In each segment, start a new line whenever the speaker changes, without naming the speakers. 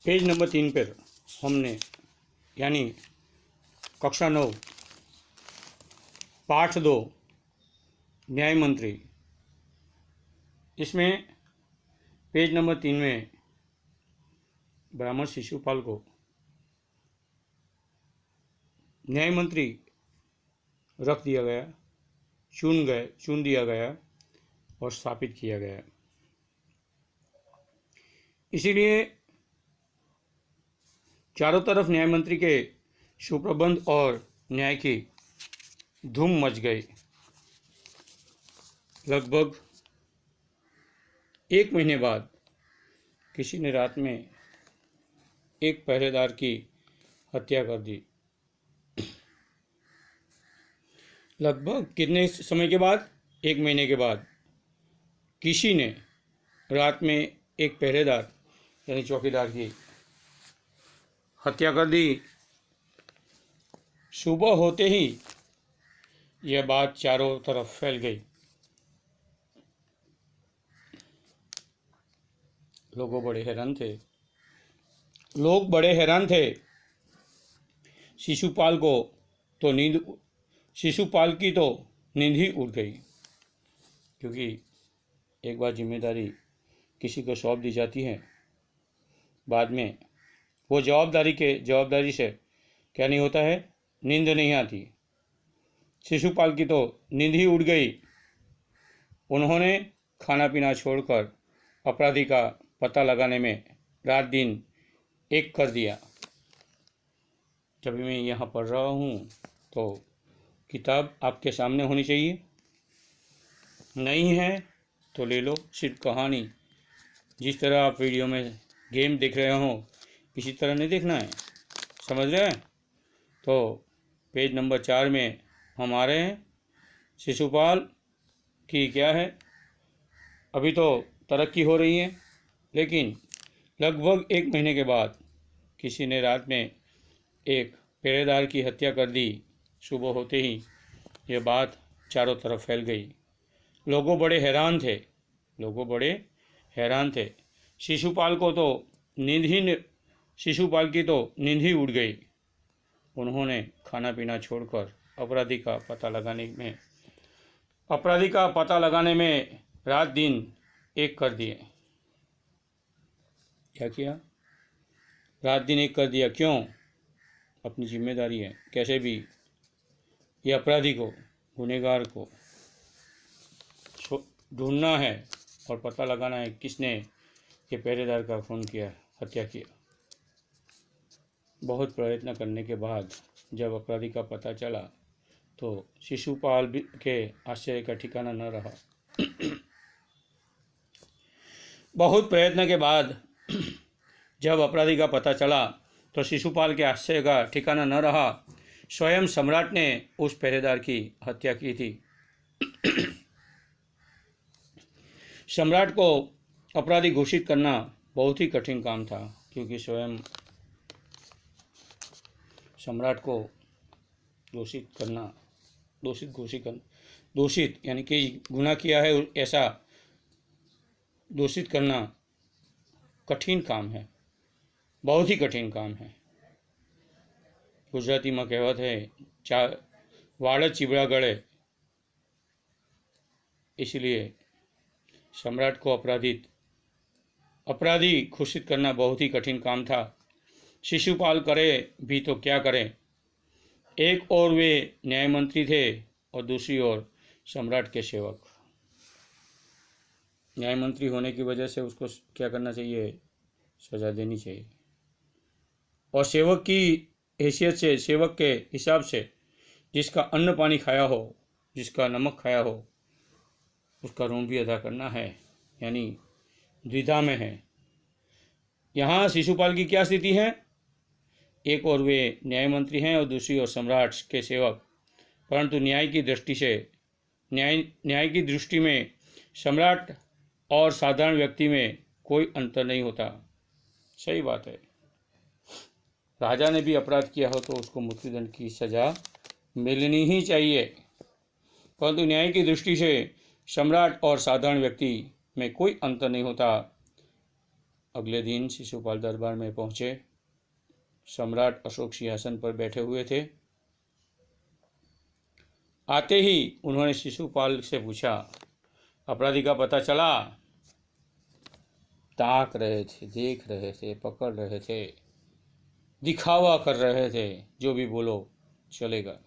Page number 3 पर हमने यानी कक्षा 9 पाठ 2 न्याय मंत्री, इसमें पेज नंबर 3 में ब्राह्मण शिशुपाल को न्याय मंत्री रख दिया गया, चुन दिया गया और स्थापित किया गया। इसीलिए चारों तरफ न्याय मंत्री के सुप्रबंध और न्याय की धूम मच गई। लगभग 1 महीने बाद किसी ने रात में एक पहरेदार की हत्या कर दी। लगभग कितने समय के बाद? 1 महीने के बाद किसी ने रात में एक पहरेदार यानी चौकीदार की हत्या कर दी। सुबह होते ही यह बात चारों तरफ फैल गई। लोग बड़े हैरान थे। शिशुपाल की तो नींद ही उड़ गई, क्योंकि एक बार जिम्मेदारी किसी को सौंप दी जाती है, बाद में वो जवाबदारी से क्या नहीं होता है, नींद नहीं आती। शिशुपाल की तो नींद ही उड़ गई। उन्होंने खाना पीना छोड़कर अपराधी का पता लगाने में रात दिन एक कर दिया। जब मैं यहाँ पढ़ रहा हूँ तो किताब आपके सामने होनी चाहिए, नहीं है तो ले लो। सिर्फ कहानी, जिस तरह आप वीडियो में गेम देख रहे हो इसी तरह नहीं देखना है, समझ रहे हैं? तो पेज नंबर 4 में हम आ रहे हैं। शिशुपाल की क्या है, अभी तो तरक्की हो रही है, लेकिन लगभग 1 महीने के बाद किसी ने रात में एक पहरेदार की हत्या कर दी। सुबह होते ही यह बात चारों तरफ फैल गई। लोग बड़े हैरान थे। शिशुपाल की तो नींद ही उड़ गई। उन्होंने खाना पीना छोड़कर अपराधी का पता लगाने में रात दिन एक कर दिए। क्या किया? रात दिन एक कर दिया। क्यों? अपनी जिम्मेदारी है, कैसे भी ये अपराधी को, गुनहगार को ढूंढना है और पता लगाना है किसने ये पहरेदार का खून किया, हत्या किया। बहुत प्रयत्न करने के बाद जब अपराधी का पता चला तो शिशुपाल के आश्चर्य का ठिकाना न रहा। बहुत प्रयत्न के बाद जब अपराधी का पता चला तो शिशुपाल के आश्चर्य का ठिकाना न रहा। स्वयं सम्राट ने उस पहरेदार की हत्या की थी। सम्राट को अपराधी घोषित करना बहुत ही कठिन काम था, क्योंकि स्वयं सम्राट को दोषित यानी कि गुनाह किया है ऐसा दोषित करना कठिन काम है, बहुत ही कठिन काम है। गुजराती में कहेवत है, वाड़ चिबड़ा गड़े। इसलिए सम्राट को अपराधी घोषित करना बहुत ही कठिन काम था। शिशुपाल करे भी तो क्या करें। एक और वे न्याय मंत्री थे और दूसरी ओर सम्राट के सेवक। न्याय मंत्री होने की वजह से उसको क्या करना चाहिए, सजा देनी चाहिए। और सेवक की हैसियत से, सेवक के हिसाब से, जिसका अन्न पानी खाया हो, जिसका नमक खाया हो, उसका ऋण भी अदा करना है, यानी द्विधा में है। यहाँ शिशुपाल की क्या स्थिति है? एक और वे न्याय मंत्री हैं और दूसरी ओर सम्राट के सेवक। परंतु न्याय की दृष्टि में सम्राट और साधारण व्यक्ति में कोई अंतर नहीं होता। सही बात है। राजा ने भी अपराध किया हो तो उसको मृत्युदंड की सजा मिलनी ही चाहिए, परंतु न्याय की दृष्टि से सम्राट और साधारण व्यक्ति में कोई अंतर नहीं होता। अगले दिन शिशुपाल दरबार में पहुंचे। सम्राट अशोक सिंहासन पर बैठे हुए थे। आते ही उन्होंने शिशुपाल से पूछा, अपराधी का पता चला? ताक रहे थे, देख रहे थे, पकड़ रहे थे, दिखावा कर रहे थे, जो भी बोलो चलेगा।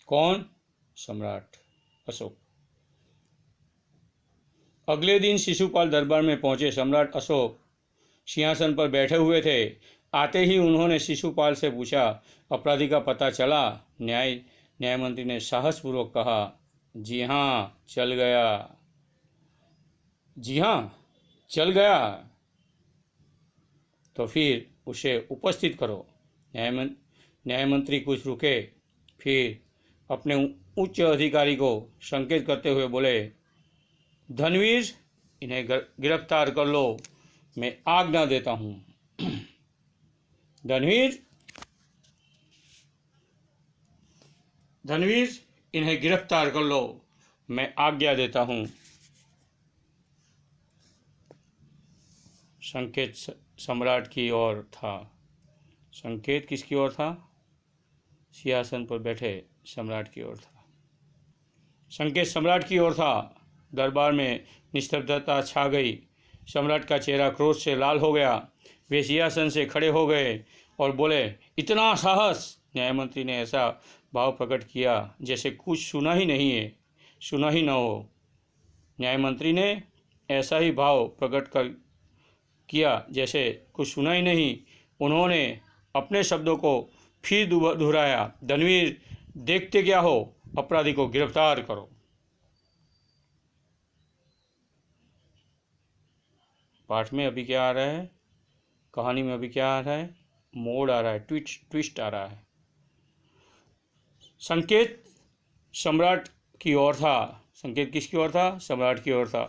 कौन? सम्राट अशोक। अगले दिन शिशुपाल दरबार में पहुंचे। सम्राट अशोक सिंहासन पर बैठे हुए थे। आते ही उन्होंने शिशुपाल से पूछा, अपराधी का पता चला? न्यायमंत्री ने साहसपूर्वक कहा, जी हाँ, चल गया। जी हाँ, चल गया। तो फिर उसे उपस्थित करो। न्यायमंत्री कुछ रुके, फिर अपने उच्च अधिकारी को संकेत करते हुए बोले, धनवीर, इन्हें गिरफ्तार कर लो, मैं आज्ञा देता हूँ। धनवीर, इन्हें गिरफ्तार कर लो, मैं आज्ञा देता हूँ। संकेत सम्राट की ओर था। संकेत किसकी ओर था? सिंहासन पर बैठे सम्राट की ओर था। संकेत सम्राट की ओर था। दरबार में निस्तब्धता छा गई। सम्राट का चेहरा क्रोध से लाल हो गया। वे सिंहासन से खड़े हो गए और बोले, इतना साहस! न्यायमंत्री ने ऐसा भाव प्रकट किया जैसे कुछ सुना ही नहीं है, सुना ही न हो। न्यायमंत्री ने ऐसा ही भाव प्रकट किया जैसे कुछ सुना ही नहीं। उन्होंने अपने शब्दों को फिर दोहराया, धनवीर, देखते क्या हो, अपराधी को गिरफ्तार करो। पाठ में अभी क्या आ रहा है? कहानी में अभी क्या आ रहा है? मोड़ आ रहा है, ट्विस्ट आ रहा है। संकेत सम्राट की ओर था। संकेत किसकी ओर था? सम्राट की ओर था।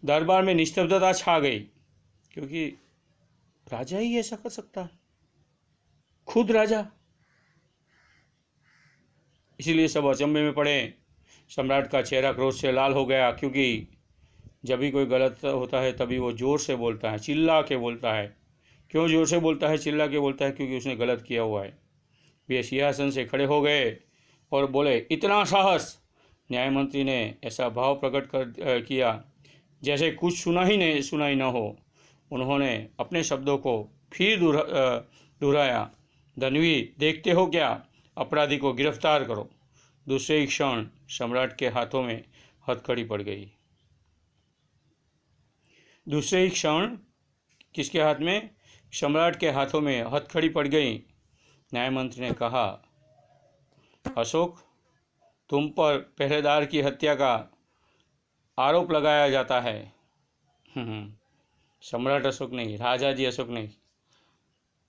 दरबार में निस्तब्धता छा गई, क्योंकि राजा ही ऐसा कर सकता है, खुद राजा। इसीलिए सब अचंभे में पड़े। सम्राट का चेहरा क्रोध से लाल हो गया, क्योंकि जब भी कोई गलत होता है तभी वो जोर से बोलता है, चिल्ला के बोलता है। क्यों जोर से बोलता है, चिल्ला के बोलता है? क्योंकि उसने गलत किया हुआ है। वे सिंहासन से खड़े हो गए और बोले, इतना साहस! न्यायमंत्री ने ऐसा भाव प्रकट किया जैसे कुछ सुना ही न हो। उन्होंने अपने शब्दों को फिर दोहराया, धनवीर, देखते हो क्या, अपराधी को गिरफ्तार करो। दूसरे ही क्षण सम्राट के हाथों में हथकड़ी पड़ गई। दूसरे ही क्षण किसके हाथ में? सम्राट के हाथों में हथकड़ी पड़ गई। न्यायमंत्री ने कहा, अशोक, तुम पर पहरेदार की हत्या का आरोप लगाया जाता है। सम्राट अशोक नहीं, राजा जी अशोक नहीं,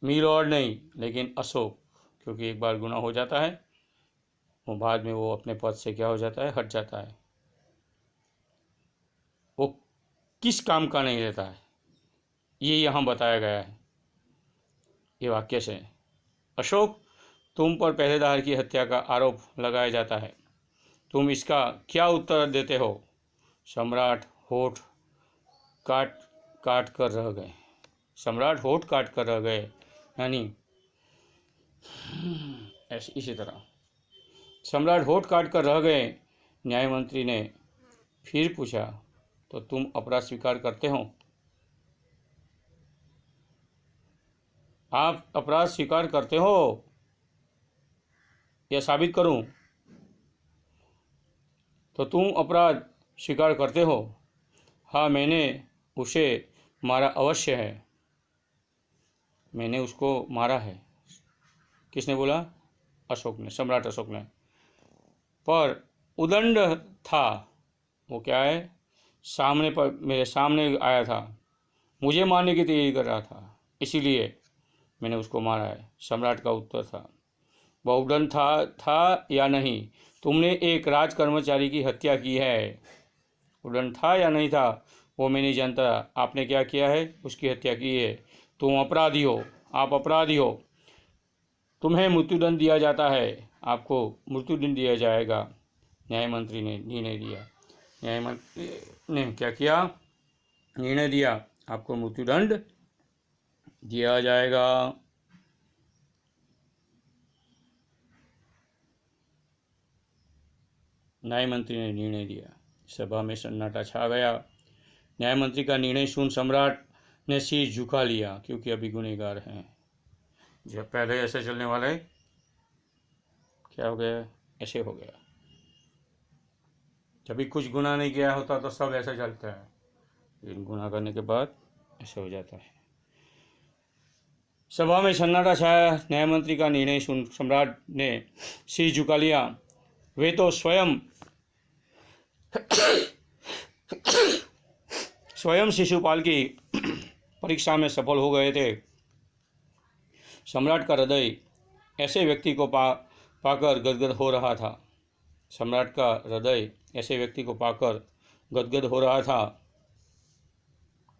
मीलॉर्ड नहीं, लेकिन अशोक। क्योंकि एक बार गुनाह हो जाता है, वो बाद में वो अपने पद से क्या हो जाता है? हट जाता है। वो किस काम का नहीं रहता है, ये यहाँ बताया गया है ये वाक्य से। अशोक, तुम पर पहरेदार की हत्या का आरोप लगाया जाता है, तुम इसका क्या उत्तर देते हो? सम्राट होठ काट काट कर रह गए। सम्राट होठ काट कर रह गए, यानी इसी तरह सम्राट होठ काट कर रह गए। न्यायमंत्री ने फिर पूछा, तो तुम अपराध स्वीकार करते हो? आप अपराध स्वीकार करते हो या साबित करूं? तो तुम अपराध स्वीकार करते हो? हाँ, मैंने उसे मारा अवश्य है, मैंने उसको मारा है। किसने बोला? अशोक ने, सम्राट अशोक ने। पर उदंड था, वो क्या है? सामने पर मेरे सामने आया था, मुझे मारने की तैयारी कर रहा था, इसीलिए मैंने उसको मारा है। सम्राट का उत्तर था। वह उदंड था या नहीं? तुमने एक राज कर्मचारी की हत्या की है। उदंड था या नहीं था वो मैं नहीं जानता, आपने क्या किया है? उसकी हत्या की है। तुम अपराधी हो, आप अपराधी हो, तुम्हें मृत्युदंड दिया जाता है, आपको मृत्युदंड दिया जाएगा। न्यायमंत्री ने निर्णय दिया। न्यायमंत्री ने क्या किया? निर्णय दिया। आपको मृत्युदंड दिया जाएगा। न्याय मंत्री ने निर्णय दिया। सभा में सन्नाटा छा गया। न्याय मंत्री का निर्णय सुन सम्राट ने शीश झुका लिया, क्योंकि अभी गुनहगार हैं। जब पहले ऐसे चलने वाले, क्या हो गया, ऐसे हो गया। जब कुछ गुनाह नहीं किया होता तो सब ऐसा चलता है, लेकिन गुनाह करने के बाद ऐसा हो जाता है। सभा में सन्नाटा छाया। न्याय मंत्री का निर्णय सुन सम्राट ने शीश झुका लिया। वे तो स्वयं शिशुपाल की परीक्षा में सफल हो गए थे। सम्राट का हृदय ऐसे व्यक्ति को पाकर गदगद हो रहा था। सम्राट का हृदय ऐसे व्यक्ति को पाकर गदगद हो रहा था।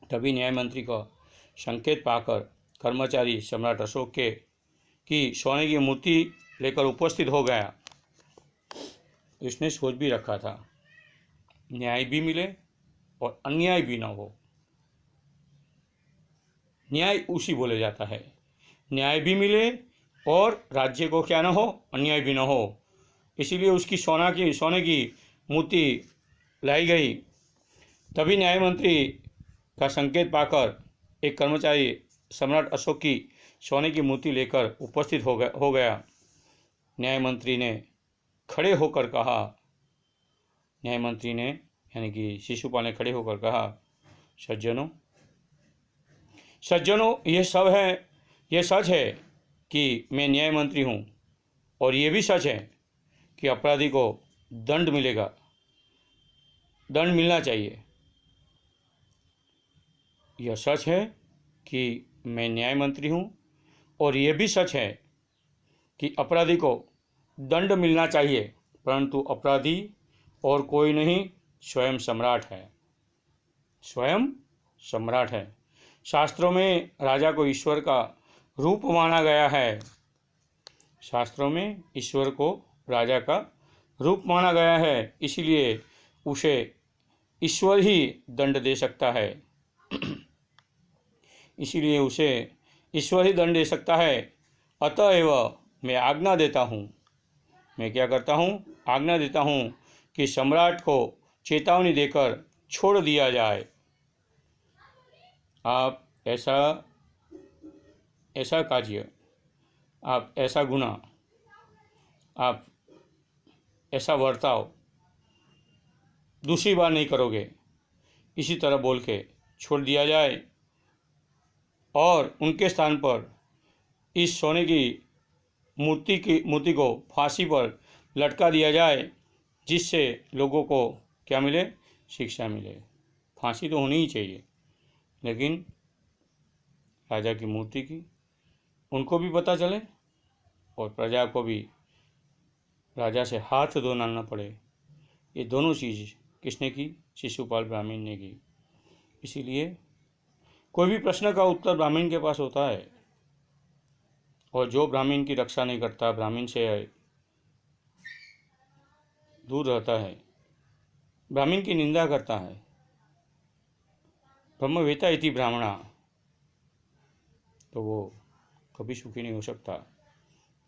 तभी न्याय मंत्री का संकेत पाकर कर्मचारी सम्राट अशोक की सोने की मूर्ति लेकर उपस्थित हो गया। इसने सोच भी रखा था, न्याय भी मिले और अन्याय भी न हो। न्याय उसी बोले जाता है, न्याय भी मिले और राज्य को क्या न हो, अन्याय भी न हो। इसीलिए उसकी सोने की मूर्ति लाई गई। तभी न्याय मंत्री का संकेत पाकर एक कर्मचारी सम्राट अशोक की सोने की मूर्ति लेकर उपस्थित हो गया। न्याय मंत्री ने खड़े होकर कहा, न्याय मंत्री ने यानी कि शिशुपाल ने खड़े होकर कहा, सज्जनों, ये सच है कि मैं न्याय मंत्री हूँ, और ये भी सच है कि अपराधी को दंड मिलना चाहिए। यह सच है कि मैं न्याय मंत्री हूँ, और ये भी सच है कि अपराधी को दंड मिलना चाहिए, परंतु अपराधी और कोई नहीं, स्वयं सम्राट है। स्वयं सम्राट है। शास्त्रों में राजा को ईश्वर का रूप माना गया है। शास्त्रों में ईश्वर को राजा का रूप माना गया है, इसलिए उसे ईश्वर ही दंड दे सकता है। इसीलिए उसे ईश्वर ही दंड दे सकता है। अतएव मैं आज्ञा देता हूँ, मैं क्या करता हूँ, आज्ञा देता हूँ कि सम्राट को चेतावनी देकर छोड़ दिया जाए। आप ऐसा कार्य, आप ऐसा गुनाह, आप ऐसा बर्ताव दूसरी बार नहीं करोगे, इसी तरह बोल के छोड़ दिया जाए, और उनके स्थान पर इस सोने की मूर्ति को फांसी पर लटका दिया जाए, जिससे लोगों को क्या मिले, शिक्षा मिले। फांसी तो होनी ही चाहिए, लेकिन राजा की मूर्ति की उनको भी पता चले और प्रजा को भी राजा से हाथ धोना न पड़े। ये दोनों चीज़ किसने की, शिशुपाल ब्राह्मण ने की। इसीलिए कोई भी प्रश्न का उत्तर ब्राह्मण के पास होता है, और जो ब्राह्मण की रक्षा नहीं करता, ब्राह्मण से दूर रहता है, ब्राह्मण की निंदा करता है, ब्रह्मवेता इति ब्राह्मणा, तो वो कभी सुखी नहीं हो सकता।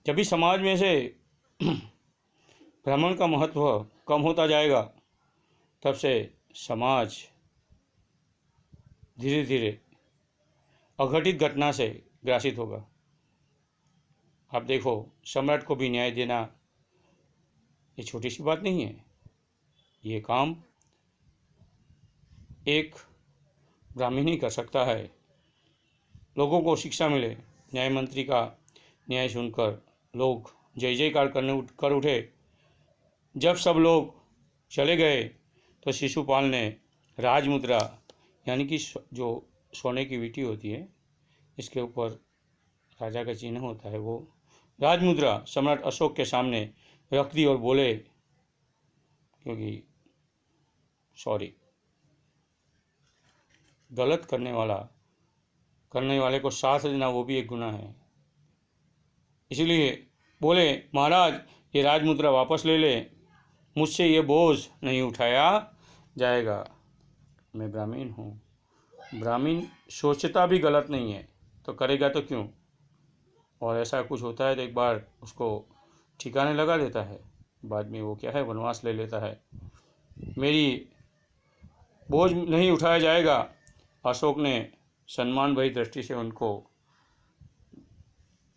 जब भी समाज में से ब्राह्मण का महत्व कम होता जाएगा, तब से समाज धीरे धीरे अघटित घटना से ग्रासित होगा। आप देखो, सम्राट को भी न्याय देना ये छोटी सी बात नहीं है। ये काम एक ब्राह्मण ही कर सकता है। लोगों को शिक्षा मिले। न्याय मंत्री का न्याय सुनकर लोग जय जयकार कर उठे। जब सब लोग चले गए तो शिशुपाल ने राजमुद्रा यानी कि जो सोने की वीटी होती है, इसके ऊपर राजा का चिन्ह होता है, वो राजमुद्रा सम्राट अशोक के सामने रख दी और बोले, क्योंकि गलत करने वाले को साथ देना वो भी एक गुनाह है। इसलिए बोले, महाराज ये राजमुद्रा वापस ले ले, मुझसे ये बोझ नहीं उठाया जाएगा। मैं ब्राह्मण हूँ ब्राह्मण सोचता भी गलत नहीं है तो करेगा तो क्यों। और ऐसा कुछ होता है तो एक बार उसको ठिकाने लगा देता है, बाद में वो क्या है, वनवास ले लेता है। मेरी बोझ नहीं उठाया जाएगा। अशोक ने सम्मान भरी दृष्टि से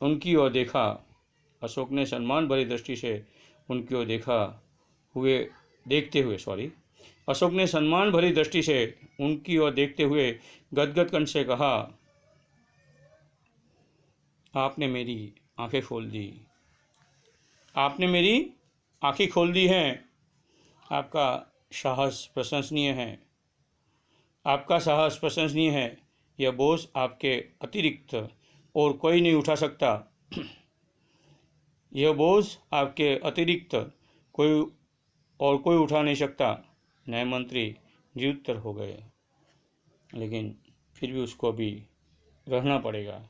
उनकी ओर देखा। अशोक ने सम्मान भरी दृष्टि से उनकी ओर अशोक ने सम्मान भरी दृष्टि से उनकी ओर देखते हुए गदगद कंठ से कहा, आपने मेरी आंखें खोल दी। आपने मेरी आंखें खोल दी हैं। आपका साहस प्रशंसनीय है। आपका साहस प्रशंसनीय है। यह बोझ आपके अतिरिक्त और कोई नहीं उठा सकता। यह बोझ आपके अतिरिक्त कोई उठा नहीं सकता। न्याय मंत्री निरुत्तर हो गए, लेकिन फिर भी उसको अभी रहना पड़ेगा।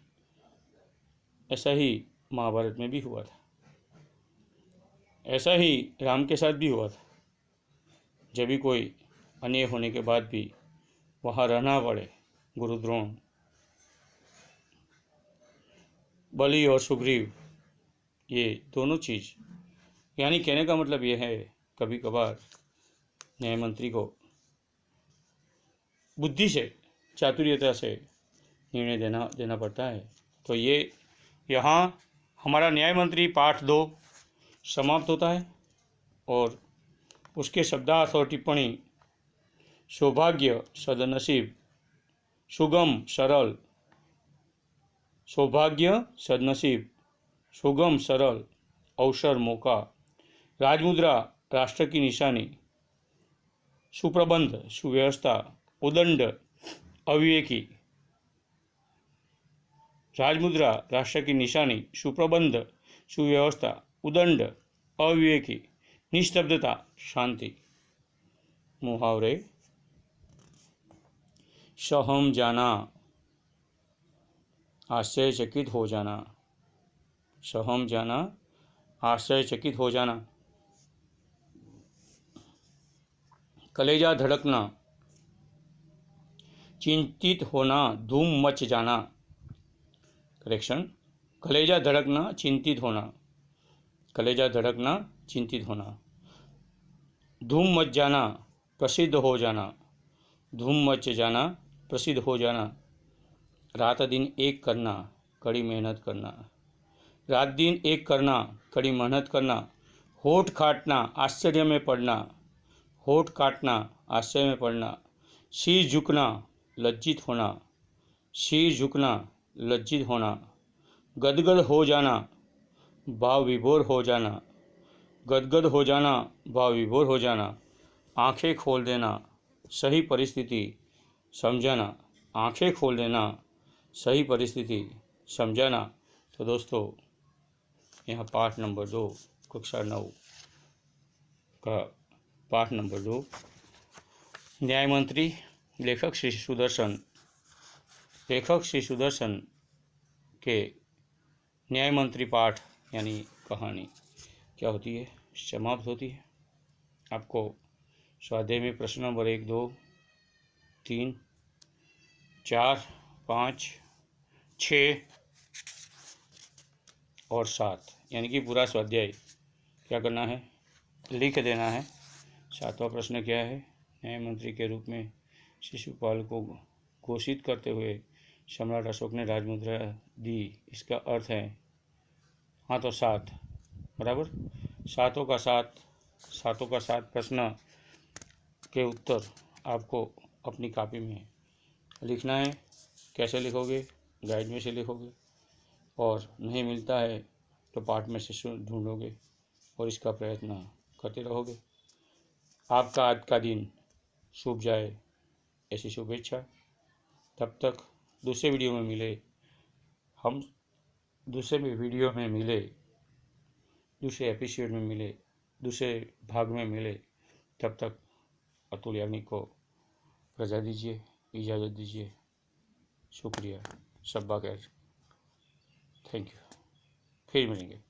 ऐसा ही महाभारत में भी हुआ था, ऐसा ही राम के साथ भी हुआ था। जब भी कोई अन्याय होने के बाद भी वहाँ रहना पड़े, गुरु द्रोण, बलि और सुग्रीव, ये दोनों चीज़, यानी कहने का मतलब ये है, कभी कभार न्याय मंत्री को बुद्धि से, चातुर्यता से निर्णय देना पड़ता है। तो ये यहाँ हमारा न्याय मंत्री पाठ 2 समाप्त होता है और उसके शब्दार्थ और टिप्पणी सौभाग्य, सदनसीब, सुगम, सरल, सौभाग्य, सदनसीब, सुगम, सरल, अवसर, मौका, राजमुद्रा, राष्ट्र की निशानी, सुप्रबंध, सुव्यवस्था, उदंड, अविवेकी। राजमुद्रा, राष्ट्र की निशानी, सुप्रबंध, सुव्यवस्था, उदंड, अविवेकी, निस्तब्धता, शांति। मुहावरे। सहम जाना, आश्चर्यचकित हो जाना। सहम जाना, आश्चर्यचकित हो जाना। कलेजा धड़कना, चिंतित होना, धूम मच जाना। करेक्शन, कलेजा धड़कना, चिंतित होना। कलेजा धड़कना, चिंतित होना। धूम मच जाना, प्रसिद्ध हो जाना। धूम मच जाना, प्रसिद्ध हो जाना। रात दिन एक करना, कड़ी मेहनत करना। रात दिन एक करना, कड़ी मेहनत करना। होठ काटना, आश्चर्य में पड़ना। होठ काटना, आश्चर्य में पड़ना। सिर झुकना, लज्जित होना। सिर झुकना, लज्जित होना। गदगद हो जाना, भाव विभोर हो जाना। गदगद हो जाना, भाव विभोर हो जाना। आंखें खोल देना, सही परिस्थिति समझाना। आंखें खोल देना, सही परिस्थिति समझाना। तो दोस्तों, यहाँ पाठ नंबर 2, कक्षा 9 का पाठ नंबर 2, न्याय मंत्री, लेखक श्री सुदर्शन के न्याय मंत्री पाठ यानी कहानी क्या होती है, समाप्त होती है। आपको स्वाध्याय में प्रश्न नंबर 1, 2, 3, 4, 5, 6 और 7 यानी कि पूरा स्वाध्याय क्या करना है, लिख देना है। 7वां प्रश्न क्या है, न्याय मंत्री के रूप में शिशुपाल को घोषित करते हुए सम्राट अशोक ने राजमुद्रा दी, इसका अर्थ है। हाँ, तो 7 बराबर, 7 का 7 प्रश्न के उत्तर आपको अपनी कॉपी में लिखना है। कैसे लिखोगे, गाइड में से लिखोगे, और नहीं मिलता है तो पाठ में से ढूंढोगे और इसका प्रयत्न करते रहोगे। आपका आज का दिन शुभ जाए, ऐसी शुभेच्छा। तब तक दूसरे वीडियो में मिले, दूसरे एपिसोड में मिले, दूसरे भाग में मिले। तब तक अतुल याग्निक को रजा दीजिए, इजाज़त दीजिए। शुक्रिया, शब्बा खैर, थैंक यू। फिर मिलेंगे।